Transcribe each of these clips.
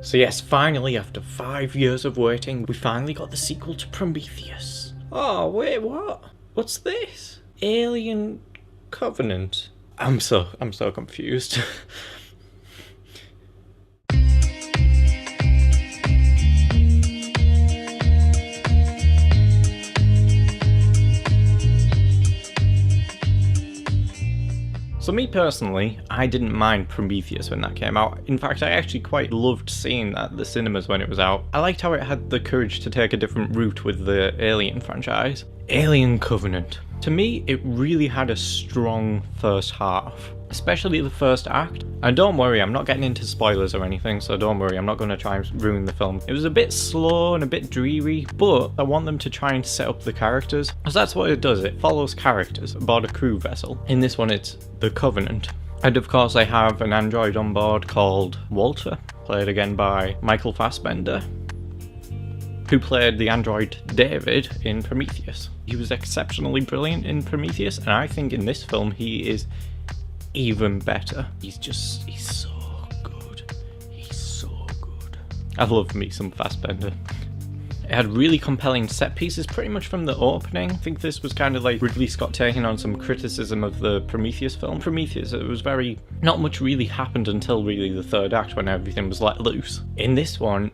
So yes, finally, after 5 years of waiting, we finally got the sequel to Prometheus. Oh, wait, what? What's this? Alien Covenant. I'm so confused. So me personally, I didn't mind Prometheus when that came out. In fact, I actually quite loved seeing that at the cinemas when it was out. I liked how it had the courage to take a different route with the Alien franchise. Alien Covenant. To me, it really had a strong first half, especially the first act. And don't worry, I'm not getting into spoilers or anything, so don't worry, I'm not going to try and ruin the film. It was a bit slow and a bit dreary, but I want them to try and set up the characters, because that's what it does, it follows characters aboard a crew vessel. In this one, it's the Covenant. And of course, I have an android on board called Walter, played again by Michael Fassbender, who played the android David in Prometheus. He was exceptionally brilliant in Prometheus, and I think in this film he is even better. He's so good. He's so good. I love me some Fassbender. It had really compelling set pieces pretty much from the opening. I think this was kind of like Ridley Scott taking on some criticism of the Prometheus film. Prometheus, it was very... not much really happened until really the third act when everything was let loose. In this one,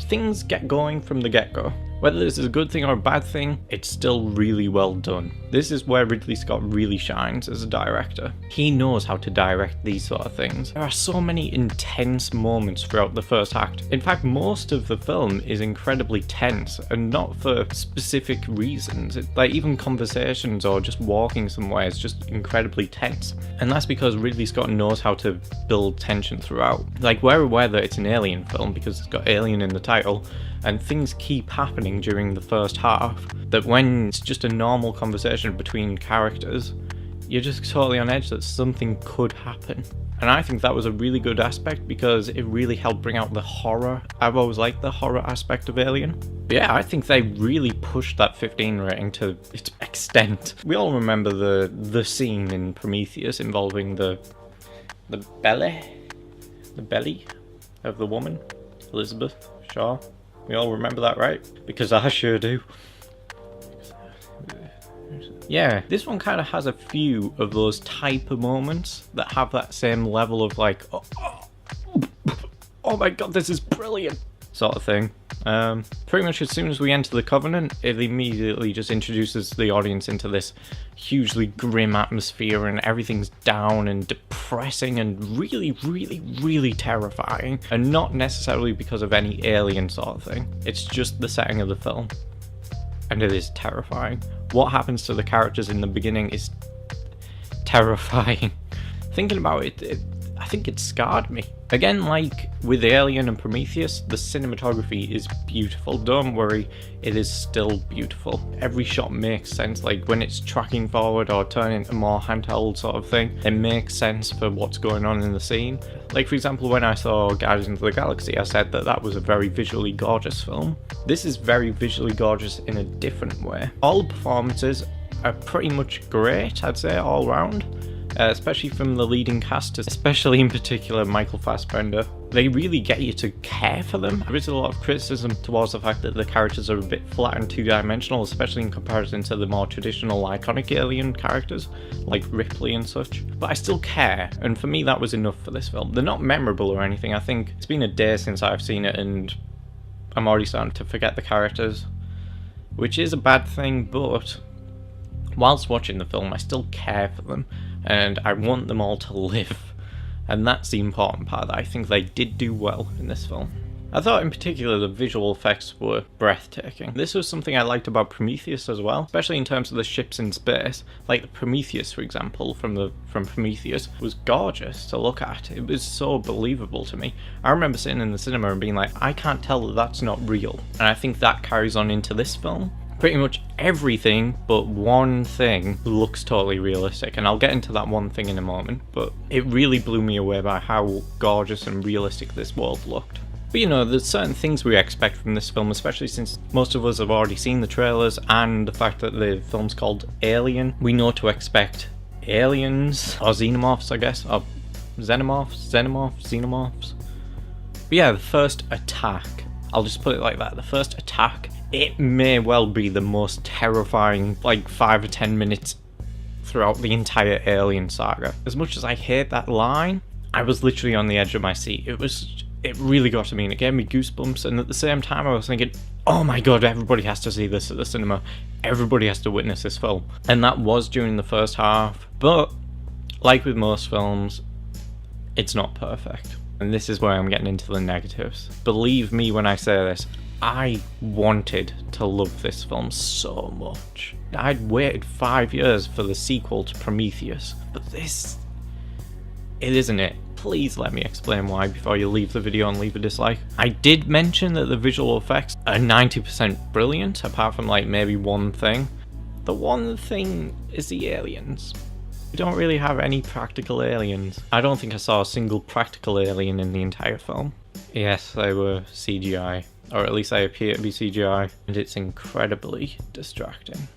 things get going from the get-go. Whether this is a good thing or a bad thing, it's still really well done. This is where Ridley Scott really shines as a director. He knows how to direct these sort of things. There are so many intense moments throughout the first act. In fact, most of the film is incredibly tense, and not for specific reasons. Like even conversations or just walking somewhere is just incredibly tense. And that's because Ridley Scott knows how to build tension throughout. Like, we're aware that it's an alien film because it's got alien in the title, and things keep happening during the first half that when it's just a normal conversation between characters, you're just totally on edge that something could happen. And I think that was a really good aspect because it really helped bring out the horror. I've always liked the horror aspect of Alien. But yeah, I think they really pushed that 15 rating to its extent. We all remember the scene in Prometheus involving the belly of the woman, Elizabeth Shaw. We all remember that, right? Because I sure do. Yeah, this one kind of has a few of those type of moments that have that same level of like, oh my god, this is brilliant, sort of thing. Pretty much as soon as we enter the Covenant, it immediately just introduces the audience into this hugely grim atmosphere, and everything's down and depressing and really, really, really terrifying. And not necessarily because of any alien sort of thing. It's just the setting of the film. And it is terrifying. What happens to the characters in the beginning is terrifying. Thinking about it, I think it scarred me. Again, like with Alien and Prometheus, the cinematography is beautiful. Don't worry, it is still beautiful. Every shot makes sense, like when it's tracking forward or turning a more handheld sort of thing, it makes sense for what's going on in the scene. Like for example, when I saw Guardians of the Galaxy, I said that that was a very visually gorgeous film. This is very visually gorgeous in a different way. All the performances are pretty much great, I'd say, all round. Especially from the leading cast, especially in particular Michael Fassbender. They really get you to care for them. There is a lot of criticism towards the fact that the characters are a bit flat and two-dimensional, especially in comparison to the more traditional iconic alien characters, like Ripley and such. But I still care, and for me that was enough for this film. They're not memorable or anything. I think it's been a day since I've seen it, and I'm already starting to forget the characters, which is a bad thing, but whilst watching the film, I still care for them, and I want them all to live. And that's the important part that I think they did do well in this film. I thought in particular the visual effects were breathtaking. This was something I liked about Prometheus as well, especially in terms of the ships in space. Like the Prometheus, for example, from Prometheus, was gorgeous to look at. It was so believable to me. I remember sitting in the cinema and being like, I can't tell that that's not real. And I think that carries on into this film. Pretty much everything but one thing looks totally realistic, and I'll get into that one thing in a moment, but it really blew me away by how gorgeous and realistic this world looked. But you know, there's certain things we expect from this film, especially since most of us have already seen the trailers, and the fact that the film's called Alien. We know to expect aliens, or xenomorphs I guess, or xenomorphs. But yeah, the first attack, I'll just put it like that, the first attack, it may well be the most terrifying, like, 5 or 10 minutes throughout the entire Alien saga. As much as I hate that line, I was literally on the edge of my seat. It really got to me, and it gave me goosebumps, and at the same time I was thinking, oh my god, everybody has to see this at the cinema. Everybody has to witness this film. And that was during the first half, but like with most films, it's not perfect. And this is where I'm getting into the negatives. Believe me when I say this, I wanted to love this film so much. I'd waited 5 years for the sequel to Prometheus, but this, it isn't it. Please let me explain why before you leave the video and leave a dislike. I did mention that the visual effects are 90% brilliant, apart from like maybe one thing. The one thing is the aliens. We don't really have any practical aliens. I don't think I saw a single practical alien in the entire film. Yes, they were CGI, or at least they appear to be CGI, and it's incredibly distracting.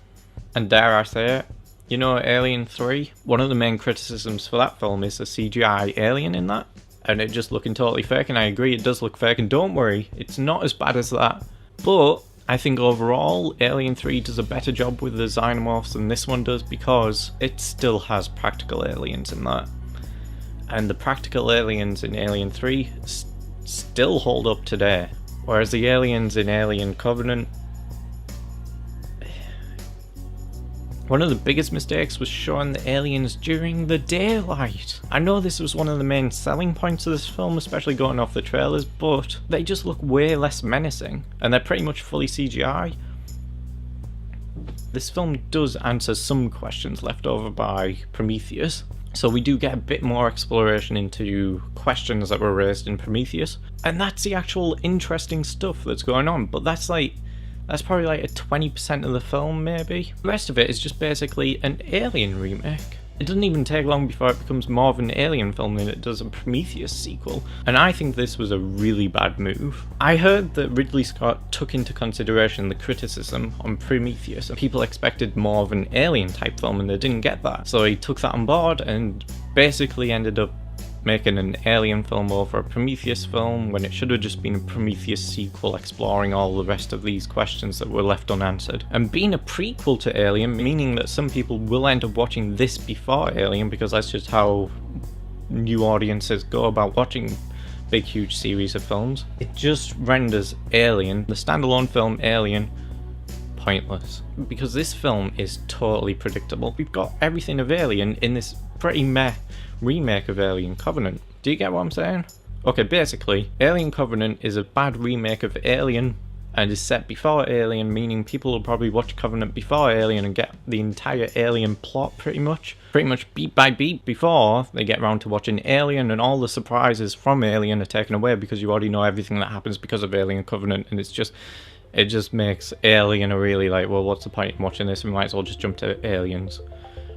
And dare I say it, you know, Alien 3, one of the main criticisms for that film is the CGI alien in that, and it just looking totally fake, and I agree it does look fake, and don't worry, it's not as bad as that. But I think overall, Alien 3 does a better job with the xenomorphs than this one does, because it still has practical aliens in that. And the practical aliens in Alien 3 still hold up today, whereas the aliens in Alien Covenant, one of the biggest mistakes was showing the aliens during the daylight. I know this was one of the main selling points of this film, especially going off the trailers, but they just look way less menacing, and they're pretty much fully CGI. This film does answer some questions left over by Prometheus, so we do get a bit more exploration into questions that were raised in Prometheus, and that's the actual interesting stuff that's going on, but that's probably like a 20% of the film, maybe. The rest of it is just basically an Alien remake. It doesn't even take long before it becomes more of an Alien film than it does a Prometheus sequel, and I think this was a really bad move. I heard that Ridley Scott took into consideration the criticism on Prometheus, and people expected more of an Alien type film, and they didn't get that. So he took that on board and basically ended up making an Alien film over a Prometheus film, when it should have just been a Prometheus sequel exploring all the rest of these questions that were left unanswered. And being a prequel to Alien, meaning that some people will end up watching this before Alien, because that's just how new audiences go about watching big huge series of films. It just renders Alien, the standalone film Alien, pointless, because this film is totally predictable. We've got everything of Alien in this pretty meh remake of Alien Covenant. Do you get what I'm saying? Okay, basically, Alien Covenant is a bad remake of Alien and is set before Alien, meaning people will probably watch Covenant before Alien and get the entire Alien plot pretty much beat by beat before they get around to watching Alien, and all the surprises from Alien are taken away because you already know everything that happens because of Alien Covenant, and it just makes Alien a really like, well, what's the point in watching this? We might as well just jump to Aliens.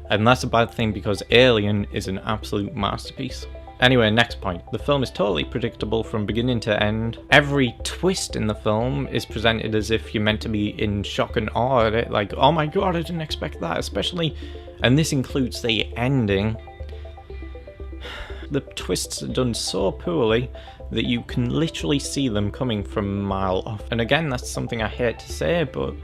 And that's a bad thing because Alien is an absolute masterpiece. Anyway, next point. The film is totally predictable from beginning to end. Every twist in the film is presented as if you're meant to be in shock and awe at it. Like, oh my god, I didn't expect that. Especially, and this includes the ending. The twists are done so poorly that you can literally see them coming from a mile off. And again, that's something I hate to say, but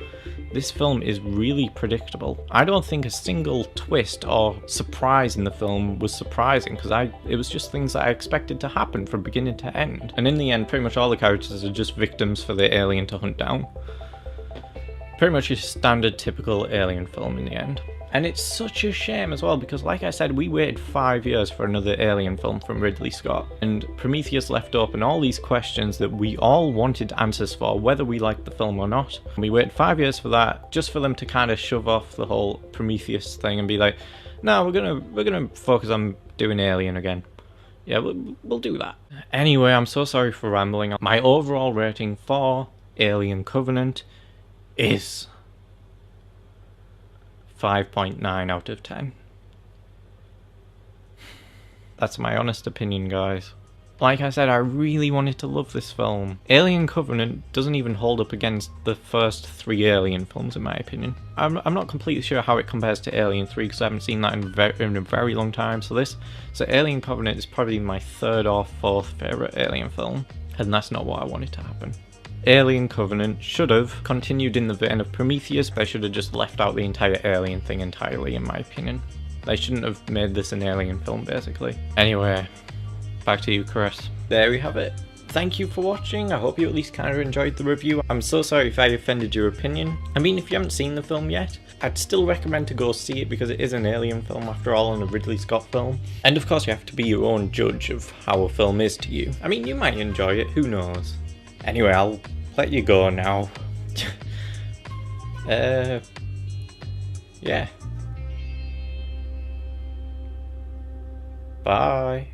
this film is really predictable. I don't think a single twist or surprise in the film was surprising, because it was just things that I expected to happen from beginning to end. And in the end, pretty much all the characters are just victims for the alien to hunt down. Pretty much a standard typical Alien film in the end. And it's such a shame as well, because like I said, we waited 5 years for another Alien film from Ridley Scott, and Prometheus left open all these questions that we all wanted answers for, whether we liked the film or not. And we waited 5 years for that, just for them to kind of shove off the whole Prometheus thing and be like, no, we're gonna focus on doing Alien again. Yeah, we'll do that. Anyway, I'm so sorry for rambling. My overall rating for Alien Covenant is 5.9 out of 10. That's my honest opinion, guys. Like I said, I really wanted to love this film. Alien Covenant doesn't even hold up against the first 3 Alien films, in my opinion. I'm not completely sure how it compares to Alien 3 because I haven't seen that in a very long time. So Alien Covenant is probably my 3rd or 4th favourite Alien film, and that's not what I wanted to happen. Alien Covenant should have continued in the vein of Prometheus, but I should have just left out the entire Alien thing entirely, in my opinion. They shouldn't have made this an Alien film, basically. Anyway, back to you, Chris. There we have it. Thank you for watching. I hope you at least kind of enjoyed the review. I'm so sorry if I offended your opinion. I mean, if you haven't seen the film yet, I'd still recommend to go see it because it is an Alien film after all, and a Ridley Scott film. And of course you have to be your own judge of how a film is to you. I mean, you might enjoy it, who knows. Anyway, I'll let you go now. Yeah. Bye.